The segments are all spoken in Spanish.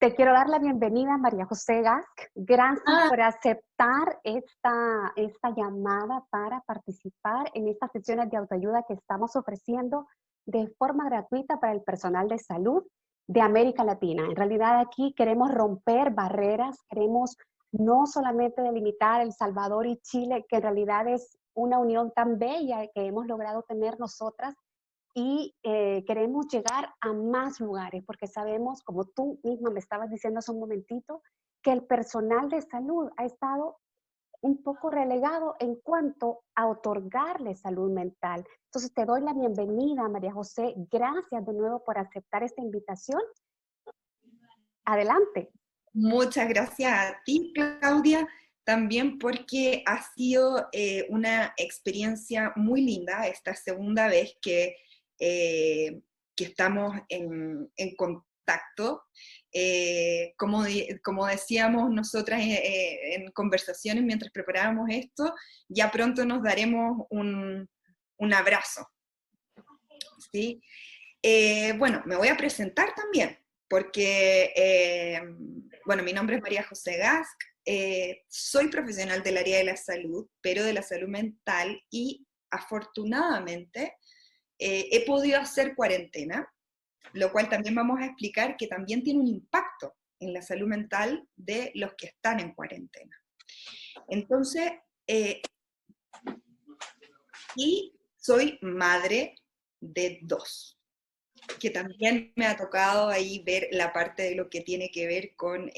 Te quiero dar la bienvenida, María José Gask. Gracias Ah, por aceptar esta llamada para participar en estas sesiones de autoayuda que estamos ofreciendo de forma gratuita para el personal de salud de América Latina. En realidad aquí queremos romper barreras, queremos no solamente delimitar El Salvador y Chile, que en realidad es una unión tan bella que hemos logrado tener nosotras, y queremos llegar a más lugares porque sabemos, como tú misma me estabas diciendo hace un momentito, que el personal de salud ha estado un poco relegado en cuanto a otorgarle salud mental. Entonces te doy la bienvenida, María José. Gracias de nuevo por aceptar esta invitación. Adelante. muchas gracias a ti, Claudia, también porque ha sido una experiencia muy linda esta segunda vez que estamos en contacto. Como decíamos nosotras en conversaciones mientras preparábamos esto, ya pronto nos daremos un abrazo, ¿sí? Bueno, me voy a presentar también, porque, bueno, mi nombre es María José Gask, soy profesional del área de la salud, pero de la salud mental, y afortunadamente he podido hacer cuarentena, lo cual también vamos a explicar que también tiene un impacto en la salud mental de los que están en cuarentena. Entonces, y soy madre de dos, que también me ha tocado ahí ver la parte de lo que tiene que ver con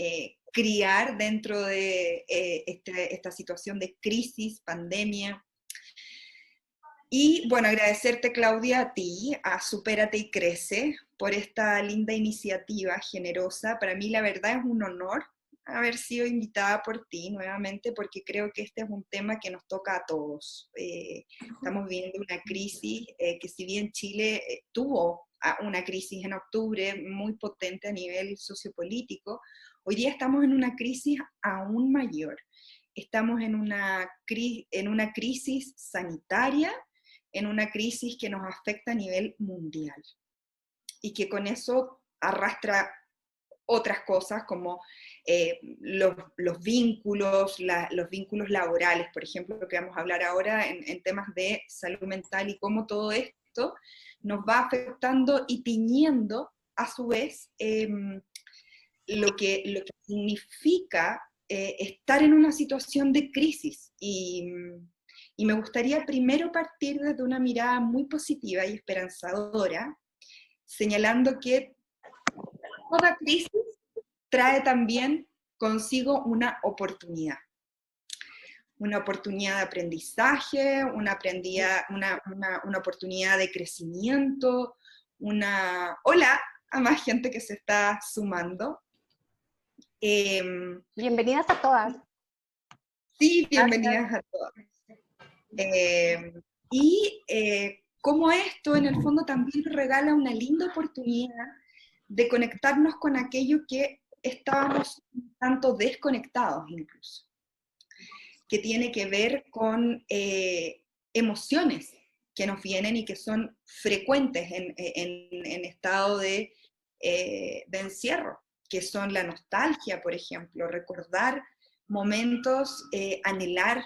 criar dentro de esta situación de crisis, pandemia. Y bueno, agradecerte, Claudia, a ti, a Supérate y Crece, por esta linda iniciativa generosa. Para mí, la verdad, es un honor haber sido invitada por ti nuevamente, porque creo que este es un tema que nos toca a todos. Estamos viviendo una crisis que, si bien Chile tuvo una crisis en octubre muy potente a nivel sociopolítico, hoy día estamos en una crisis aún mayor. Estamos en una crisis sanitaria, en una crisis que nos afecta a nivel mundial y que con eso arrastra otras cosas como los vínculos, los vínculos laborales, por ejemplo, lo que vamos a hablar ahora en temas de salud mental y cómo todo esto nos va afectando y tiñendo a su vez lo que significa estar en una situación de crisis. Y me gustaría primero partir desde una mirada muy positiva y esperanzadora, señalando que toda crisis trae también consigo una oportunidad de aprendizaje, una oportunidad de crecimiento, hola a más gente que se está sumando. Bienvenidas a todas. Sí, Gracias. bienvenidas a todas. Cómo esto en el fondo también nos regala una linda oportunidad de conectarnos con aquello que estábamos un tanto desconectados incluso, que tiene que ver con emociones que nos vienen y que son frecuentes en estado de encierro, que son la nostalgia, por ejemplo, recordar momentos, anhelar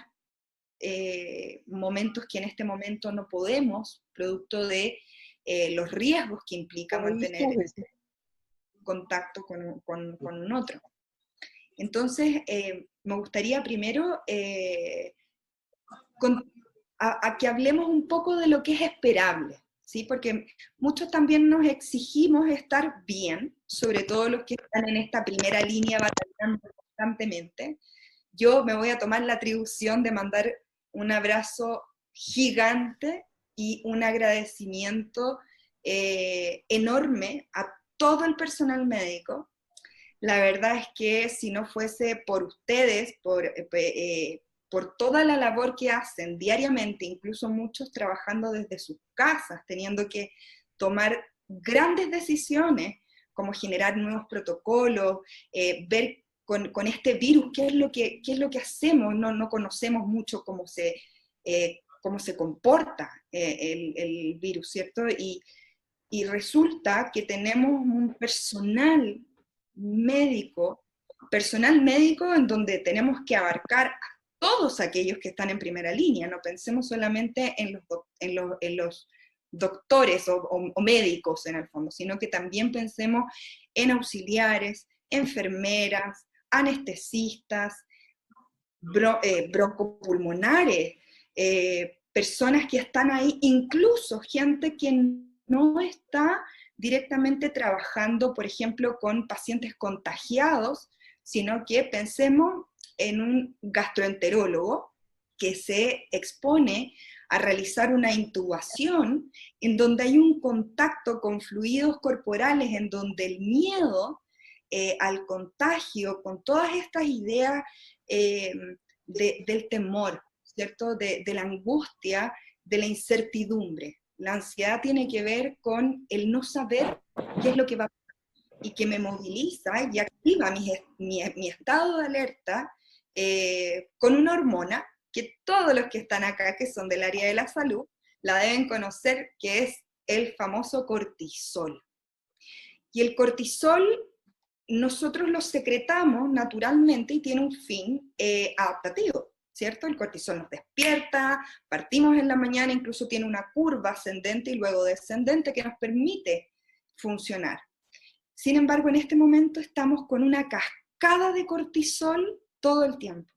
momentos que en este momento no podemos, producto de los riesgos que implica mantener contacto con un otro. Entonces, me gustaría primero a que hablemos un poco de lo que es esperable, ¿sí? Porque muchos también nos exigimos estar bien, sobre todo los que están en esta primera línea batallando constantemente. Yo me voy a tomar la atribución de mandar un abrazo gigante y un agradecimiento enorme a todo el personal médico. La verdad es que si no fuese por ustedes, por toda la labor que hacen diariamente, incluso muchos trabajando desde sus casas, teniendo que tomar grandes decisiones, como generar nuevos protocolos, ver con este virus qué es lo que hacemos, no conocemos mucho cómo se comporta el virus, ¿cierto? Y resulta que tenemos un personal médico, personal médico, en donde tenemos que abarcar a todos aquellos que están en primera línea. No pensemos solamente en los doctores o médicos en el fondo, sino que también pensemos en auxiliares, enfermeras, anestesistas, broncopulmonares, personas que están ahí, incluso gente que no está directamente trabajando, por ejemplo, con pacientes contagiados, sino que pensemos en un gastroenterólogo que se expone a realizar una intubación en donde hay un contacto con fluidos corporales, en donde el miedo al contagio, con todas estas ideas del temor, ¿cierto? De la angustia, de la incertidumbre. La ansiedad tiene que ver con el no saber qué es lo que va a pasar y que me moviliza y activa mi estado de alerta con una hormona que todos los que están acá, que son del área de la salud, la deben conocer, que es el famoso cortisol. Y el cortisol nosotros lo secretamos naturalmente y tiene un fin adaptativo, ¿cierto? El cortisol nos despierta, partimos en la mañana, incluso tiene una curva ascendente y luego descendente que nos permite funcionar. Sin embargo, en este momento estamos con una cascada de cortisol todo el tiempo,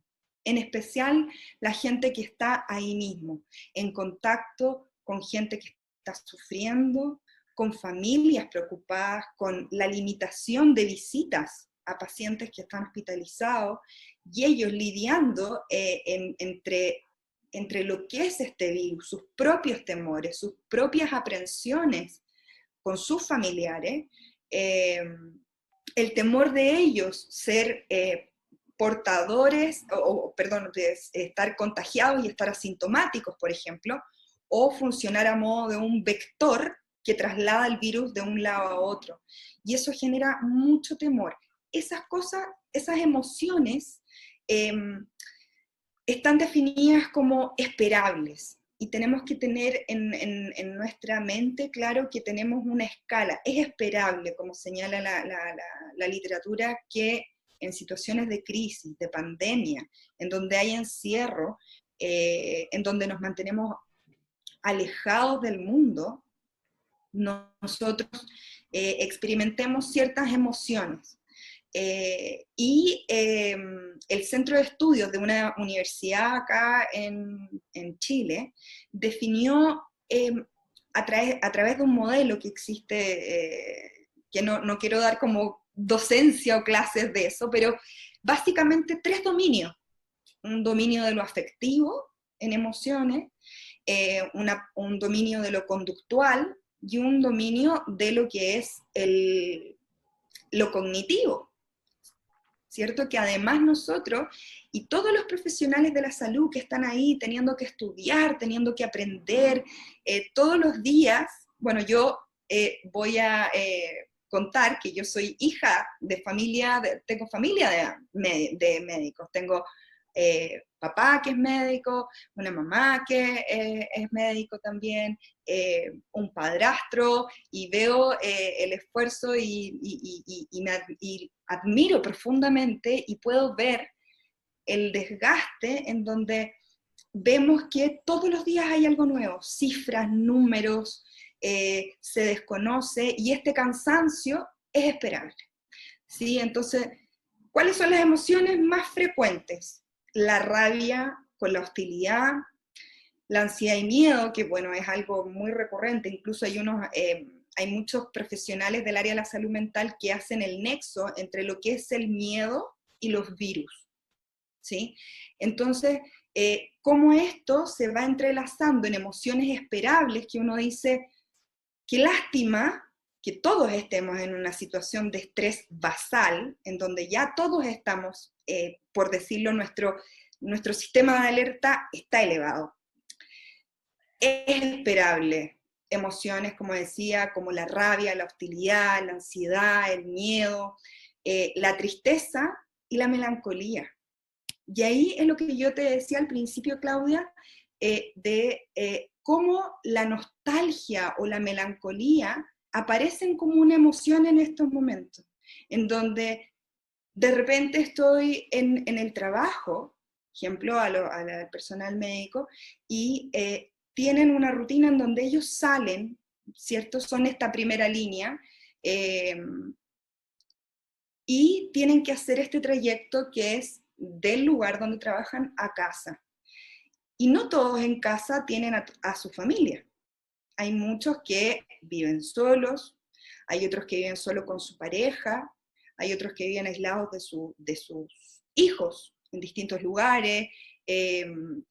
en especial la gente que está ahí mismo, en contacto con gente que está sufriendo, con familias preocupadas, con la limitación de visitas a pacientes que están hospitalizados, y ellos lidiando entre lo que es este virus, sus propios temores, sus propias aprensiones con sus familiares, el temor de ellos ser portadores, perdón, estar contagiados y estar asintomáticos, por ejemplo, o funcionar a modo de un vector que traslada el virus de un lado a otro. Y eso genera mucho temor. Esas cosas, esas emociones están definidas como esperables. Y tenemos que tener en nuestra mente claro que tenemos una escala. Es esperable, como señala la literatura, que en situaciones de crisis, de pandemia, en donde hay encierro, en donde nos mantenemos alejados del mundo, nosotros experimentemos ciertas emociones. El centro de estudios de una universidad acá en Chile definió a través de un modelo que existe, que no quiero dar como docencia o clases de eso, pero básicamente 3 dominios. Un dominio de lo afectivo en emociones, un dominio de lo conductual y un dominio de lo que es lo cognitivo, ¿cierto? Que además nosotros y todos los profesionales de la salud que están ahí teniendo que estudiar, teniendo que aprender todos los días, bueno, yo voy a contar que yo soy hija de familia, tengo familia de médicos, tengo papá que es médico, una mamá que es médico también, un padrastro, y veo el esfuerzo y admiro profundamente y puedo ver el desgaste en donde vemos que todos los días hay algo nuevo, cifras, números, se desconoce, y este cansancio es esperable, ¿sí? Entonces, ¿cuáles son las emociones más frecuentes? La rabia con la hostilidad, la ansiedad y miedo, que bueno, es algo muy recurrente, incluso hay muchos profesionales del área de la salud mental que hacen el nexo entre lo que es el miedo y los virus, ¿sí? Entonces, cómo esto se va entrelazando en emociones esperables que uno dice, qué lástima que todos estemos en una situación de estrés basal, en donde ya todos estamos, por decirlo, nuestro sistema de alerta está elevado. Es esperable emociones, como decía, como la rabia, la hostilidad, la ansiedad, el miedo, la tristeza y la melancolía. Y ahí es lo que yo te decía al principio, Claudia, de cómo la nostalgia o la melancolía aparecen como una emoción en estos momentos. en donde de repente estoy en el trabajo, ejemplo, al personal médico, y tienen una rutina en donde ellos salen, ¿cierto? Son esta primera línea, y tienen que hacer este trayecto que es del lugar donde trabajan a casa. Y no todos en casa tienen a su familia. Hay muchos que viven solos, hay otros que viven solo con su pareja, hay otros que viven aislados de sus hijos en distintos lugares.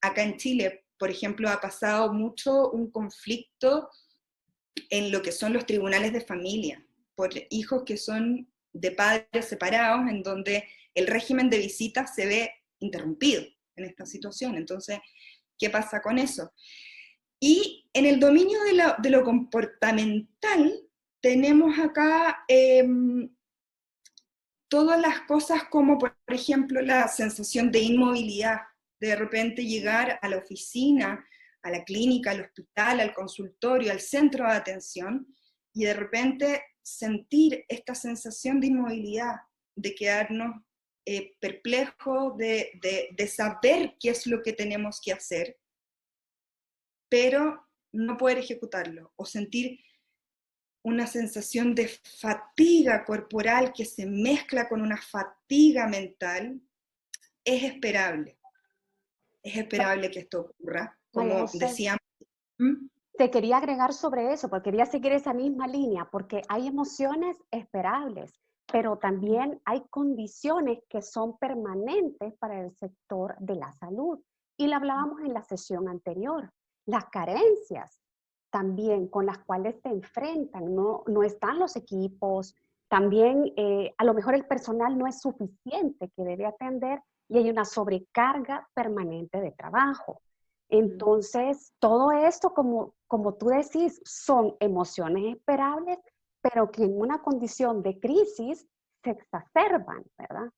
Acá en Chile, por ejemplo, ha pasado mucho un conflicto en lo que son los tribunales de familia, por hijos que son de padres separados, en donde el régimen de visitas se ve interrumpido en esta situación. Entonces, ¿qué pasa con eso? Y en el dominio de lo comportamental, tenemos acá todas las cosas como, por ejemplo, la sensación de inmovilidad, de repente llegar a la oficina, a la clínica, al hospital, al consultorio, al centro de atención, y de repente sentir esta sensación de inmovilidad, de quedarnos perplejos, de saber qué es lo que tenemos que hacer, pero no poder ejecutarlo, o sentir una sensación de fatiga corporal que se mezcla con una fatiga mental, es esperable. Es esperable que esto ocurra, María como José, decíamos. ¿Mm? te quería agregar sobre eso, porque quería seguir esa misma línea, porque hay emociones esperables, pero también hay condiciones que son permanentes para el sector de la salud. Y lo hablábamos en la sesión anterior, las carencias también con las cuales te enfrentan, no están los equipos, también a lo mejor el personal no es suficiente que debe atender y hay una sobrecarga permanente de trabajo. Entonces, todo esto, como tú decís, son emociones esperables, pero que en una condición de crisis se exacerban, ¿verdad?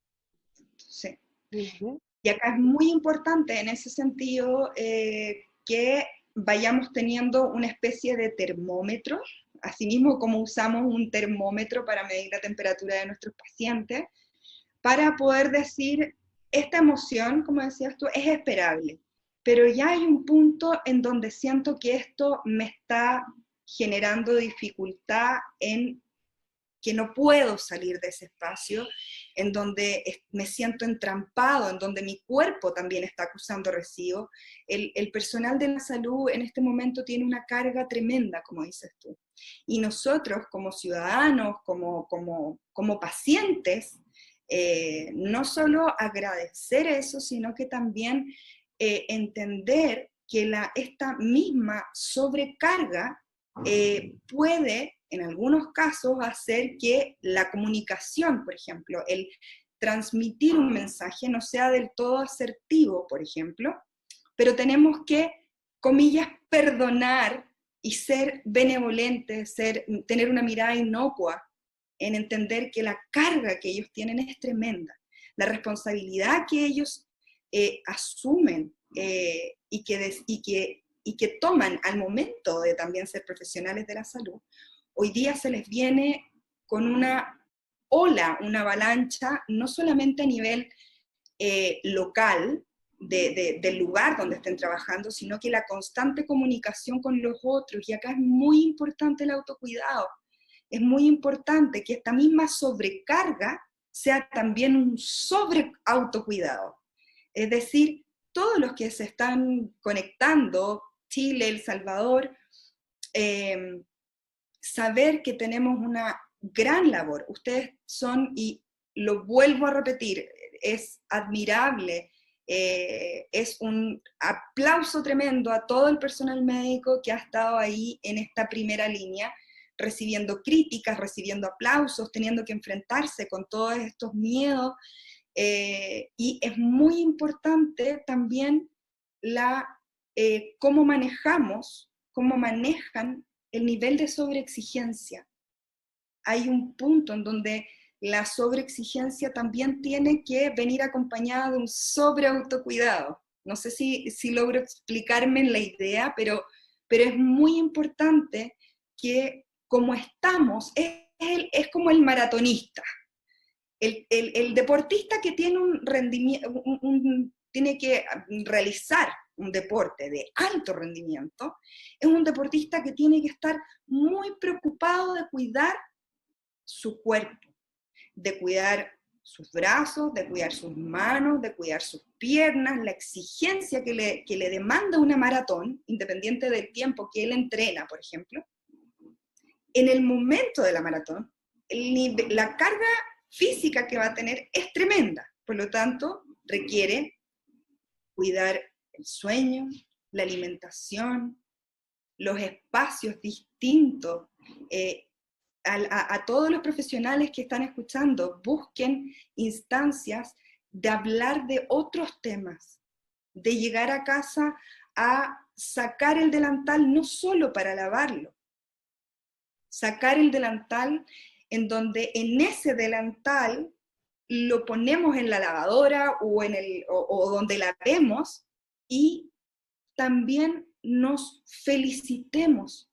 Sí. Ujú. Y acá es muy importante en ese sentido que vayamos teniendo una especie de termómetro, asimismo como usamos un termómetro para medir la temperatura de nuestros pacientes, para poder decir, esta emoción, como decías tú, es esperable, pero ya hay un punto en donde siento que esto me está generando dificultad en que no puedo salir de ese espacio, en donde me siento entrampado, en donde mi cuerpo también está acusando recibo. El personal de la salud en este momento tiene una carga tremenda, como dices tú. Y nosotros como ciudadanos, como pacientes, no solo agradecer eso, sino que también entender que esta misma sobrecarga puede, en algunos casos, hacer que la comunicación, por ejemplo, el transmitir un mensaje no sea del todo asertivo, por ejemplo, pero tenemos que, comillas, perdonar y ser benevolentes, tener una mirada inocua en entender que la carga que ellos tienen es tremenda, la responsabilidad que ellos asumen y que toman al momento de también ser profesionales de la salud, hoy día se les viene con una ola, una avalancha, no solamente a nivel local, del lugar donde estén trabajando, sino que la constante comunicación con los otros, y acá es muy importante el autocuidado, es muy importante que esta misma sobrecarga sea también un sobre autocuidado. Es decir, todos los que se están conectando, Chile, El Salvador, saber que tenemos una gran labor. Ustedes son, y lo vuelvo a repetir, es admirable, es un aplauso tremendo a todo el personal médico que ha estado ahí en esta primera línea, recibiendo críticas, recibiendo aplausos, teniendo que enfrentarse con todos estos miedos, y es muy importante también cómo manejamos, cómo manejan el nivel de sobreexigencia. Hay un punto en donde la sobreexigencia también tiene que venir acompañada de un sobreautocuidado. No sé si logro explicarme en la idea, pero es muy importante que como estamos, es como el maratonista. El deportista que tiene un rendimiento, tiene que realizar un deporte de alto rendimiento, es un deportista que tiene que estar muy preocupado de cuidar su cuerpo, de cuidar sus brazos, de cuidar sus manos, de cuidar sus piernas, la exigencia que le demanda una maratón, independiente del tiempo que él entrena, por ejemplo. En el momento de la maratón, la carga física que va a tener es tremenda, por lo tanto, requiere cuidar el sueño, la alimentación, los espacios distintos. A todos los profesionales que están escuchando, busquen instancias de hablar de otros temas, de llegar a casa a sacar el delantal no solo para lavarlo, sacar el delantal en donde en ese delantal lo ponemos en la lavadora o donde la vemos, y también nos felicitemos,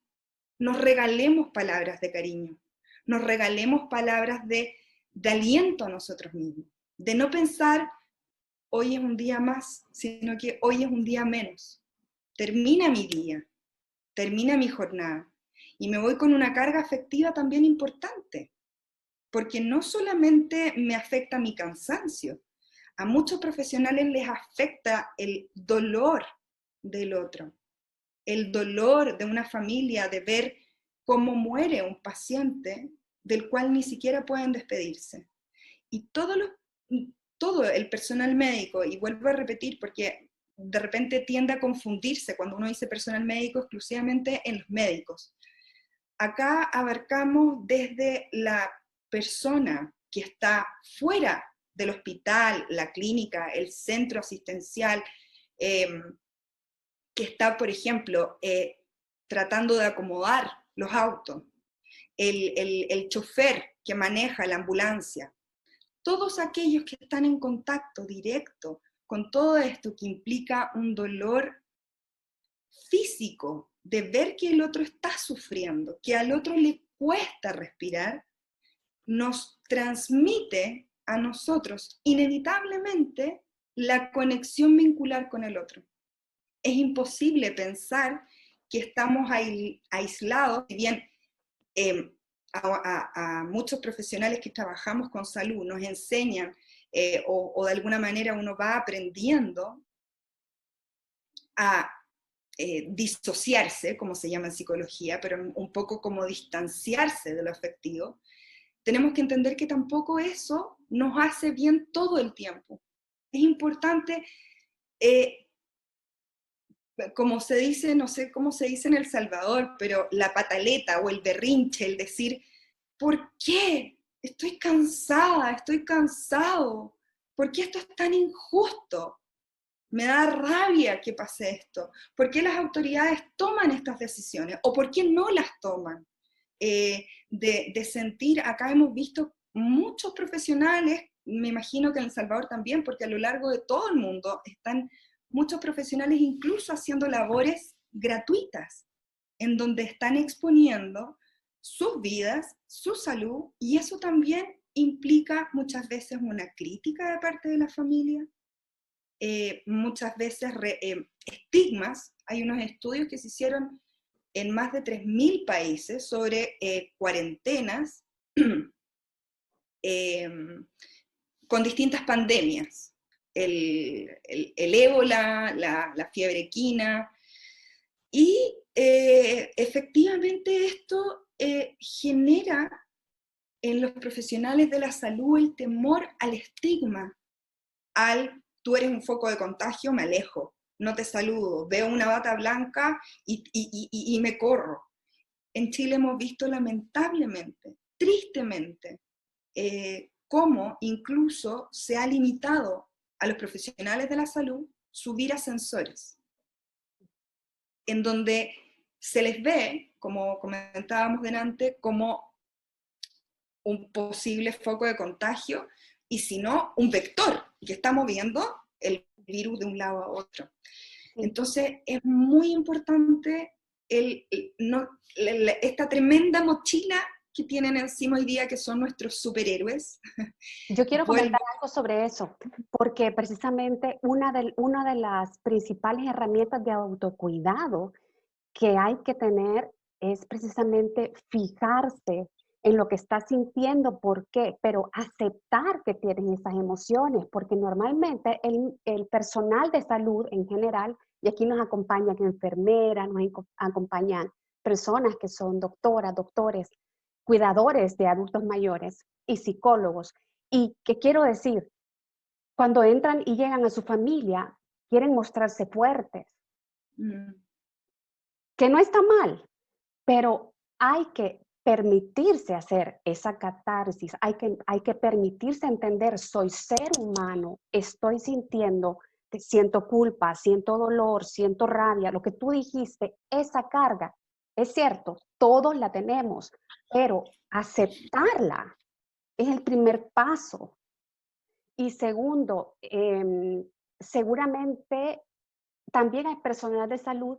nos regalemos palabras de cariño, nos regalemos palabras de aliento a nosotros mismos, de no pensar hoy es un día más, sino que hoy es un día menos. Termina mi día, termina mi jornada, y me voy con una carga afectiva también importante, porque no solamente me afecta mi cansancio, a muchos profesionales les afecta el dolor del otro, el dolor de una familia de ver cómo muere un paciente del cual ni siquiera pueden despedirse. Y todo el personal médico, y vuelvo a repetir porque de repente tiende a confundirse cuando uno dice personal médico exclusivamente en los médicos. Acá abarcamos desde la persona que está fuera del hospital, la clínica, el centro asistencial, que está, por ejemplo, tratando de acomodar los autos, el chofer que maneja la ambulancia, todos aquellos que están en contacto directo con todo esto que implica un dolor físico, de ver que el otro está sufriendo, que al otro le cuesta respirar, nos transmite a nosotros inevitablemente la conexión vincular con el otro. Es imposible pensar que estamos aislados, si bien a muchos profesionales que trabajamos con salud nos enseñan o de alguna manera uno va aprendiendo a disociarse, como se llama en psicología, pero un poco como distanciarse de lo afectivo, tenemos que entender que tampoco eso nos hace bien todo el tiempo. Es importante, como se dice, no sé cómo se dice en El Salvador, pero la pataleta o el berrinche, el decir, ¿por qué? Estoy cansada, estoy cansado. ¿Por qué esto es tan injusto? Me da rabia que pase esto. ¿Por qué las autoridades toman estas decisiones? ¿O por qué no las toman? De sentir, acá hemos visto muchos profesionales, me imagino que en El Salvador también, porque a lo largo de todo el mundo están muchos profesionales incluso haciendo labores gratuitas, en donde están exponiendo sus vidas, su salud, y eso también implica muchas veces una crítica de parte de la familia, muchas veces estigmas. Hay unos estudios que se hicieron en más de 3.000 países sobre cuarentenas con distintas pandemias. El ébola, la fiebre equina, y efectivamente esto genera en los profesionales de la salud el temor al estigma, tú eres un foco de contagio, me alejo, no te saludo, veo una bata blanca y me corro. En Chile hemos visto lamentablemente, tristemente, cómo incluso se ha limitado a los profesionales de la salud subir ascensores, en donde se les ve, como comentábamos delante, como un posible foco de contagio, y si no, un vector que está moviendo el virus de un lado a otro. Entonces es muy importante esta tremenda mochila que tienen encima hoy día, que son nuestros superhéroes. Yo quiero Vuelven. comentar algo sobre eso, porque precisamente una de las principales herramientas de autocuidado que hay que tener es precisamente fijarse en lo que estás sintiendo, ¿por qué? Pero aceptar que tienes esas emociones, porque normalmente el personal de salud en general, y aquí nos acompañan enfermeras, acompañan personas que son doctoras, doctores, cuidadores de adultos mayores y psicólogos. ¿Y qué quiero decir? Cuando entran y llegan a su familia, quieren mostrarse fuertes, Mm, que no está mal, pero hay que permitirse hacer esa catarsis, hay que permitirse entender, soy ser humano, estoy sintiendo, siento culpa, siento dolor, siento rabia, lo que tú dijiste, esa carga, es cierto, todos la tenemos, pero aceptarla es el primer paso. Y segundo, seguramente también hay personal de salud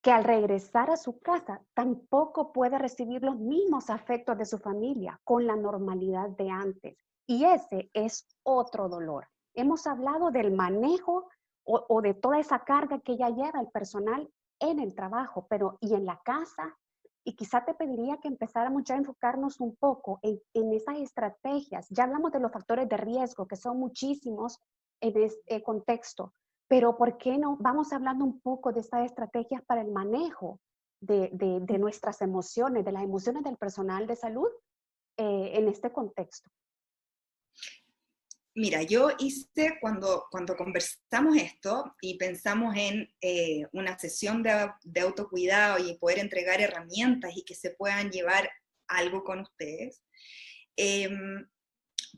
que al regresar a su casa tampoco puede recibir los mismos afectos de su familia con la normalidad de antes. Y ese es otro dolor. Hemos hablado del manejo o de toda esa carga que ya lleva el personal en el trabajo, pero ¿y en la casa? Y quizá te pediría que empezáramos ya a enfocarnos un poco en esas estrategias. Ya hablamos de los factores de riesgo, que son muchísimos en este contexto, pero ¿por qué no vamos hablando un poco de estas estrategias para el manejo de nuestras emociones, de las emociones del personal de salud en este contexto? Mira, yo hice cuando conversamos esto y pensamos en una sesión de autocuidado y poder entregar herramientas y que se puedan llevar algo con ustedes, em,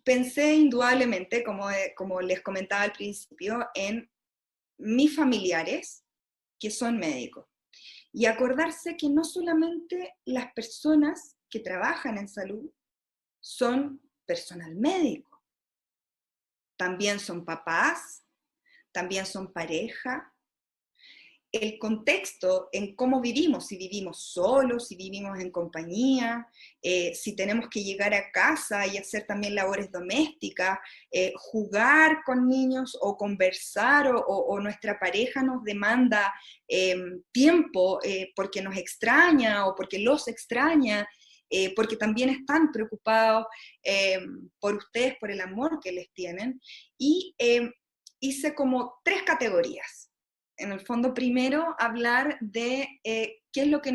pensé indudablemente, como les comentaba al principio, en mis familiares que son médicos. Y acordarse que no solamente las personas que trabajan en salud son personal médico, también son papás, también son pareja. El contexto en cómo vivimos, si vivimos solos, si vivimos en compañía, si tenemos que llegar a casa y hacer también labores domésticas, jugar con niños o conversar o nuestra pareja nos demanda tiempo porque nos extraña o porque los extraña, porque también están preocupados por ustedes, por el amor que les tienen. Y hice como 3 categorías. En el fondo, primero hablar de qué es lo que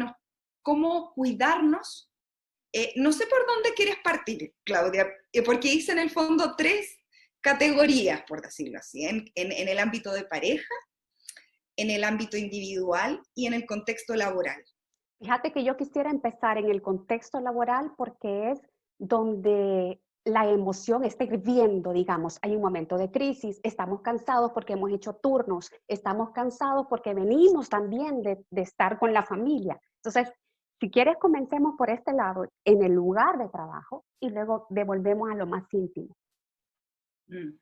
cómo cuidarnos. No sé por dónde quieres partir, Claudia, porque hice en el fondo 3 categorías, por decirlo así, en el ámbito de pareja, en el ámbito individual y en el contexto laboral. Fíjate que yo quisiera empezar en el contexto laboral porque es donde la emoción está hirviendo, digamos. Hay un momento de crisis, estamos cansados porque hemos hecho turnos, estamos cansados porque venimos también de estar con la familia. Entonces, si quieres, comencemos por este lado, en el lugar de trabajo, y luego devolvemos a lo más íntimo. Mm.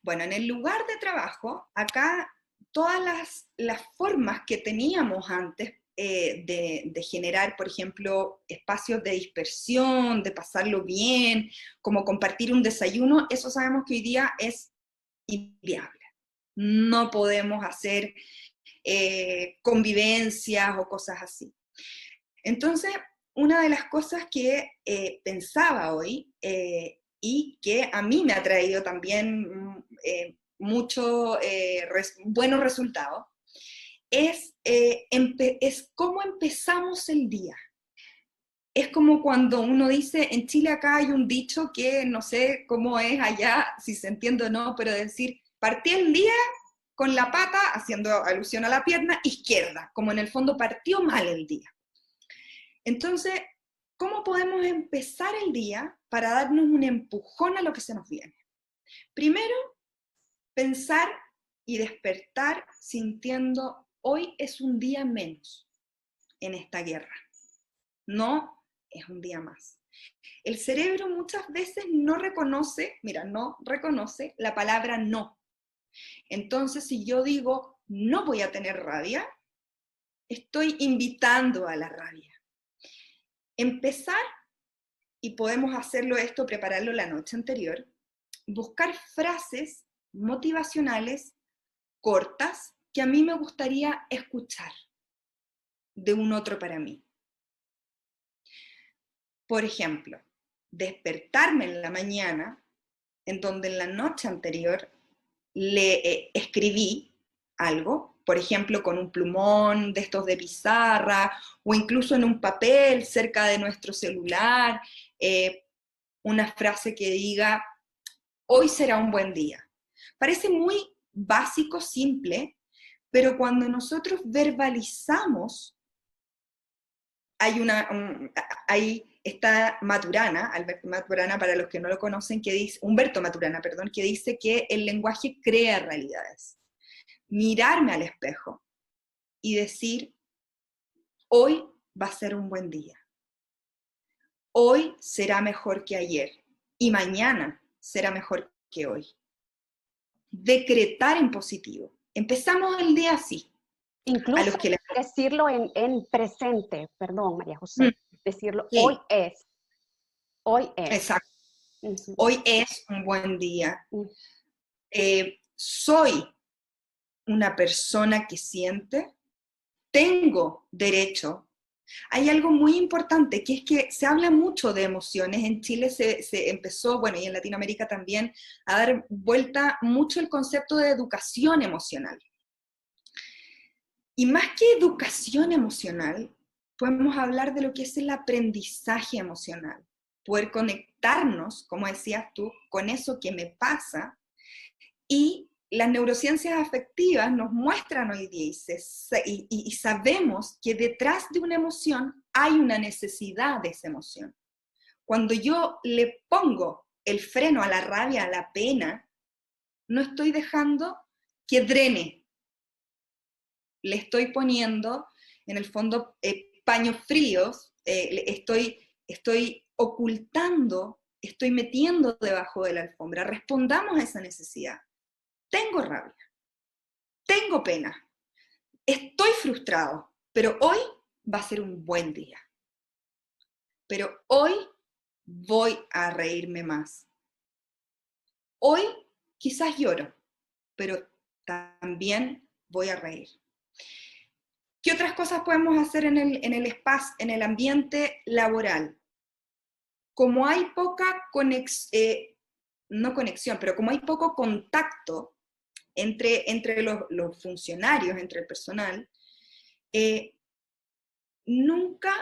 Bueno, en el lugar de trabajo, acá todas las formas que teníamos antes de generar, por ejemplo, espacios de dispersión, de pasarlo bien, como compartir un desayuno, eso sabemos que hoy día es inviable. No podemos hacer convivencias o cosas así. Entonces, una de las cosas que pensaba hoy y que a mí me ha traído también muchos buenos resultados, es cómo empezamos el día. Es como cuando uno dice, en Chile acá hay un dicho que no sé cómo es allá, si se entiende o no, pero decir, partí el día con la pata, haciendo alusión a la pierna izquierda, como en el fondo partió mal el día. Entonces, ¿cómo podemos empezar el día para darnos un empujón a lo que se nos viene? Primero, pensar y despertar sintiendo, hoy es un día menos en esta guerra. No es un día más. El cerebro muchas veces no reconoce la palabra no. Entonces, si yo digo, no voy a tener rabia, estoy invitando a la rabia. Empezar y podemos hacerlo esto, prepararlo la noche anterior, buscar frases motivacionales cortas que a mí me gustaría escuchar de un otro para mí. Por ejemplo, despertarme en la mañana, en donde en la noche anterior le escribí algo, por ejemplo, con un plumón de estos de pizarra, o incluso en un papel cerca de nuestro celular, una frase que diga, hoy será un buen día. Parece muy básico, simple, pero cuando nosotros verbalizamos, hay está Maturana, Alberto Maturana, para los que no lo conocen, que dice, Humberto Maturana, perdón, que dice que el lenguaje crea realidades. Mirarme al espejo y decir, hoy va a ser un buen día. Hoy será mejor que ayer y mañana será mejor que hoy. Decretar en positivo. Empezamos el día así. A los Incluso que decirlo en presente, perdón, María José, decirlo hoy sí, es, hoy es. exacto. Ujú, Hoy es un buen día. ujú. Soy una persona que siente, tengo derecho. Hay algo muy importante, que es que se habla mucho de emociones. En Chile se empezó, bueno, y en Latinoamérica también, a dar vuelta mucho el concepto de educación emocional. Y más que educación emocional, podemos hablar de lo que es el aprendizaje emocional. Poder conectarnos, como decías tú, con eso que me pasa. Y las neurociencias afectivas nos muestran hoy día y sabemos que detrás de una emoción hay una necesidad de esa emoción. Cuando yo le pongo el freno a la rabia, a la pena, no estoy dejando que drene. Le estoy poniendo, en el fondo, paños fríos, estoy ocultando, estoy metiendo debajo de la alfombra. Respondamos a esa necesidad. Tengo rabia, tengo pena, estoy frustrado, pero hoy va a ser un buen día. Pero hoy voy a reírme más. Hoy quizás lloro, pero también voy a reír. ¿Qué otras cosas podemos hacer en el espacio, en el ambiente laboral? Como hay poca no conexión, pero como hay poco contacto entre los funcionarios, entre el personal, nunca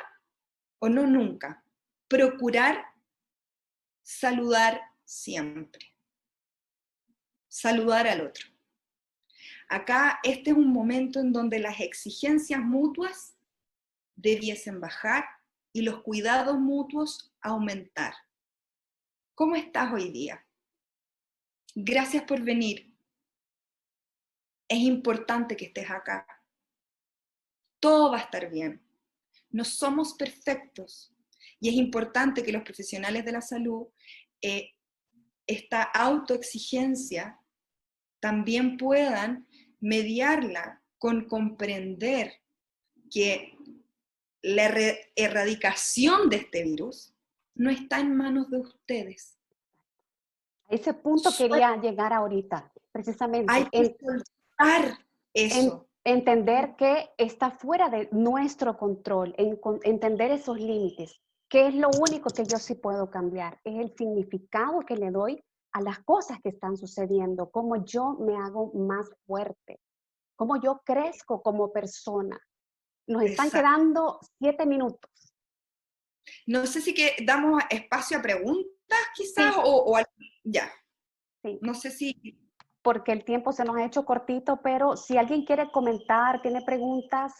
o no nunca, procurar saludar siempre, saludar al otro. Acá este es un momento en donde las exigencias mutuas debiesen bajar y los cuidados mutuos aumentar. ¿Cómo estás hoy día? Gracias por venir. Es importante que estés acá. Todo va a estar bien. No somos perfectos. Y es importante que los profesionales de la salud, esta autoexigencia, también puedan mediarla con comprender que la erradicación de este virus no está en manos de ustedes. A ese punto quería llegar ahorita, Hay precisamente, que soltar eso. entender que está fuera de nuestro control, entender esos límites. ¿Qué es lo único que yo sí puedo cambiar? Es el significado que le doy a las cosas que están sucediendo, cómo yo me hago más fuerte, cómo yo crezco como persona. Nos están Exacto. quedando 7 minutos. No sé si que damos espacio a preguntas quizás Sí, ya. sí, No sé si porque el tiempo se nos ha hecho cortito, pero si alguien quiere comentar, tiene preguntas,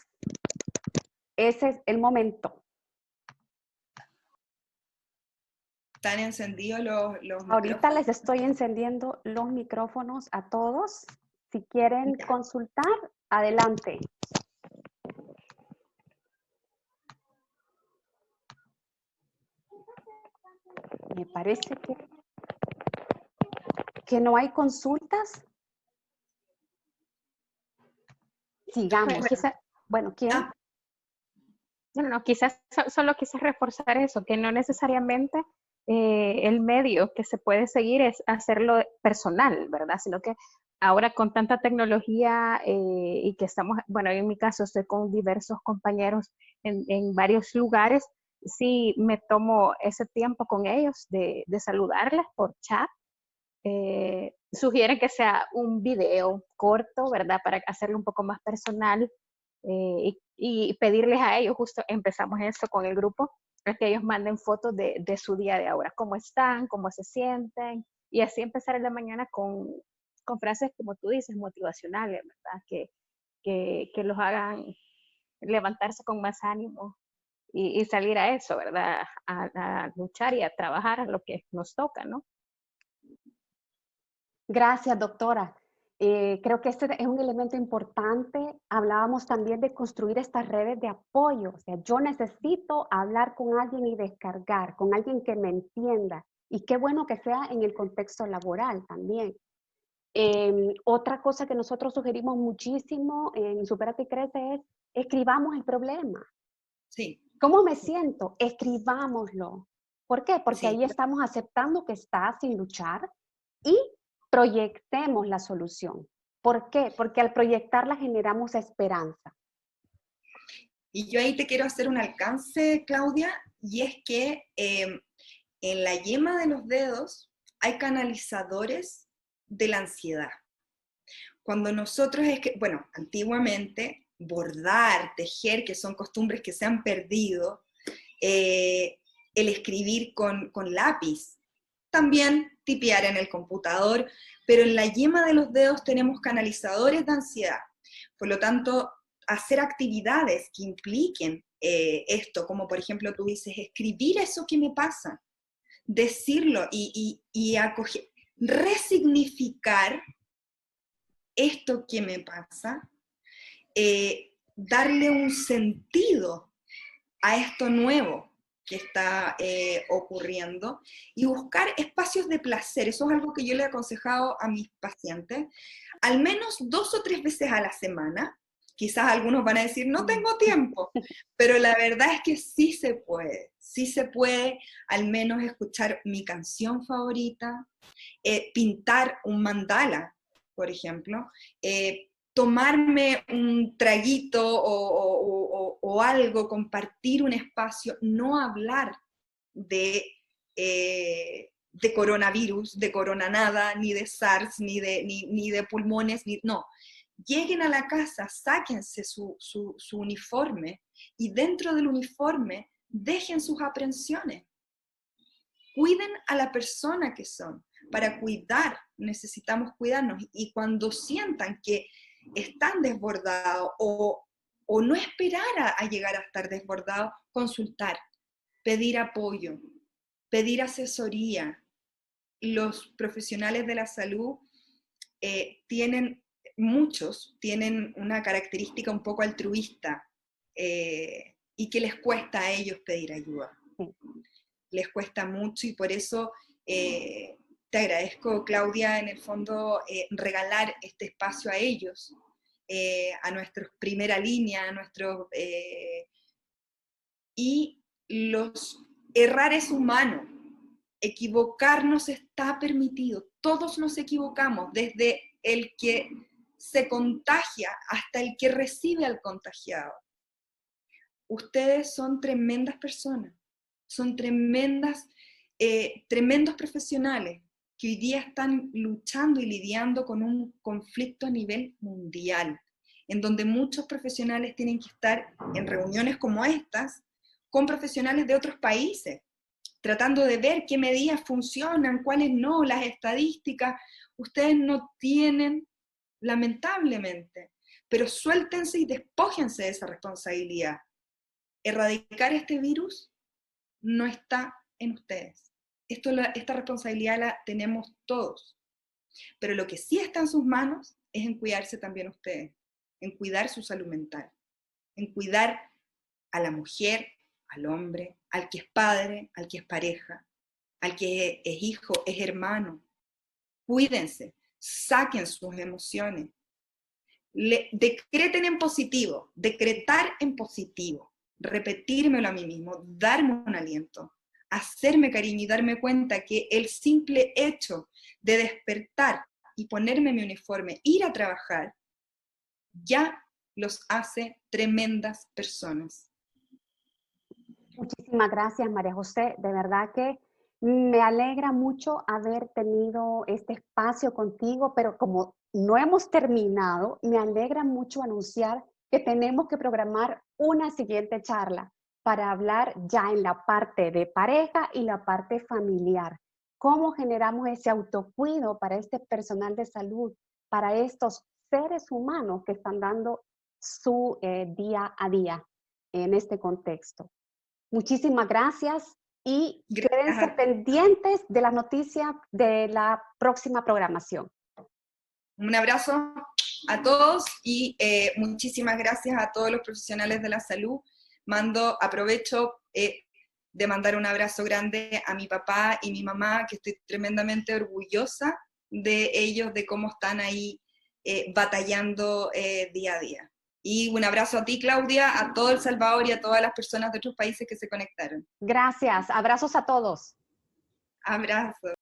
ese es el momento. están encendidos los Ahorita micrófonos. les estoy encendiendo los micrófonos a todos. Si quieren Ya. consultar, adelante. Me parece que no hay consultas. Sigamos. Bueno, Bueno, ¿quién? ah, No, no, no, quizás solo quise reforzar eso, que no necesariamente el medio que se puede seguir es hacerlo personal, ¿verdad? Sino que ahora con tanta tecnología y que estamos, bueno, en mi caso estoy con diversos compañeros en varios lugares, sí me tomo ese tiempo con ellos de saludarles por chat. Sugieren que sea un video corto, ¿verdad? Para hacerlo un poco más personal y pedirles a ellos, justo empezamos esto con el grupo, es que ellos manden fotos de su día de ahora, cómo están, cómo se sienten, y así empezar en la mañana con frases, como tú dices, motivacionales, ¿verdad? Que los hagan levantarse con más ánimo y salir a eso, ¿verdad? A luchar y a trabajar a lo que nos toca, ¿no? Gracias, doctora. Creo que este es un elemento importante. Hablábamos también de construir estas redes de apoyo. O sea, yo necesito hablar con alguien y descargar, con alguien que me entienda. Y qué bueno que sea en el contexto laboral también. Otra cosa que nosotros sugerimos muchísimo en Supérate y Crece es escribamos el problema. Sí, ¿Cómo me siento? Escribámoslo. ¿Por qué? Porque sí. ahí estamos aceptando que está sin luchar y proyectemos la solución. ¿Por qué? Porque al proyectarla generamos esperanza. Y yo ahí te quiero hacer un alcance, Claudia, y es que en la yema de los dedos hay canalizadores de la ansiedad. Cuando nosotros, bueno, antiguamente, bordar, tejer, que son costumbres que se han perdido, el escribir con lápiz, también tipear en el computador, pero en la yema de los dedos tenemos canalizadores de ansiedad. Por lo tanto, hacer actividades que impliquen esto, como por ejemplo tú dices, escribir eso que me pasa, decirlo y acoger, resignificar esto que me pasa, darle un sentido a esto nuevo que está ocurriendo y buscar espacios de placer. Eso es algo que yo le he aconsejado a mis pacientes, al menos 2 o 3 veces a la semana. Quizás algunos van a decir, no tengo tiempo, pero la verdad es que sí se puede al menos escuchar mi canción favorita, pintar un mandala, por ejemplo, tomarme un traguito o algo, compartir un espacio, no hablar de coronavirus, de corona nada, ni de SARS, ni de pulmones, no. Lleguen a la casa, sáquense su uniforme y dentro del uniforme dejen sus aprensiones. Cuiden a la persona que son. Para cuidar necesitamos cuidarnos y cuando sientan que están desbordados o no esperar a llegar a estar desbordados, consultar, pedir apoyo, pedir asesoría. Los profesionales de la salud muchos tienen una característica un poco altruista y que les cuesta a ellos pedir ayuda. Sí. Les cuesta mucho y por eso te agradezco, Claudia, en el fondo regalar este espacio a ellos, a nuestros primera línea, a nuestros... y los errar es humano, equivocarnos está permitido, todos nos equivocamos, desde el que se contagia hasta el que recibe al contagiado. Ustedes son tremendas personas, son tremendos profesionales que hoy día están luchando y lidiando con un conflicto a nivel mundial, en donde muchos profesionales tienen que estar en reuniones como estas con profesionales de otros países, tratando de ver qué medidas funcionan, cuáles no, las estadísticas. Ustedes no tienen, lamentablemente, pero suéltense y despójense de esa responsabilidad. Erradicar este virus no está en ustedes. Esta responsabilidad la tenemos todos. Pero lo que sí está en sus manos es en cuidarse también ustedes, en cuidar su salud mental, en cuidar a la mujer, al hombre, al que es padre, al que es pareja, al que es hijo, es hermano. Cuídense, saquen sus emociones, decreten en positivo, decretar en positivo. repetírmelo a mí mismo, darme un aliento, hacerme cariño y darme cuenta que el simple hecho de despertar y ponerme mi uniforme, ir a trabajar, ya los hace tremendas personas. Muchísimas gracias, María José. De verdad que me alegra mucho haber tenido este espacio contigo, pero como no hemos terminado, me alegra mucho anunciar que tenemos que programar una siguiente charla para hablar ya en la parte de pareja y la parte familiar. ¿Cómo generamos ese autocuido para este personal de salud, para estos seres humanos que están dando su día a día en este contexto? Muchísimas gracias y quédense Gracias. pendientes de la noticia de la próxima programación. Un abrazo a todos y muchísimas gracias a todos los profesionales de la salud. Aprovecho de mandar un abrazo grande a mi papá y mi mamá, que estoy tremendamente orgullosa de ellos, de cómo están ahí batallando día a día. Y un abrazo a ti, Claudia, a todo El Salvador y a todas las personas de otros países que se conectaron. Gracias, abrazos a todos. Abrazo.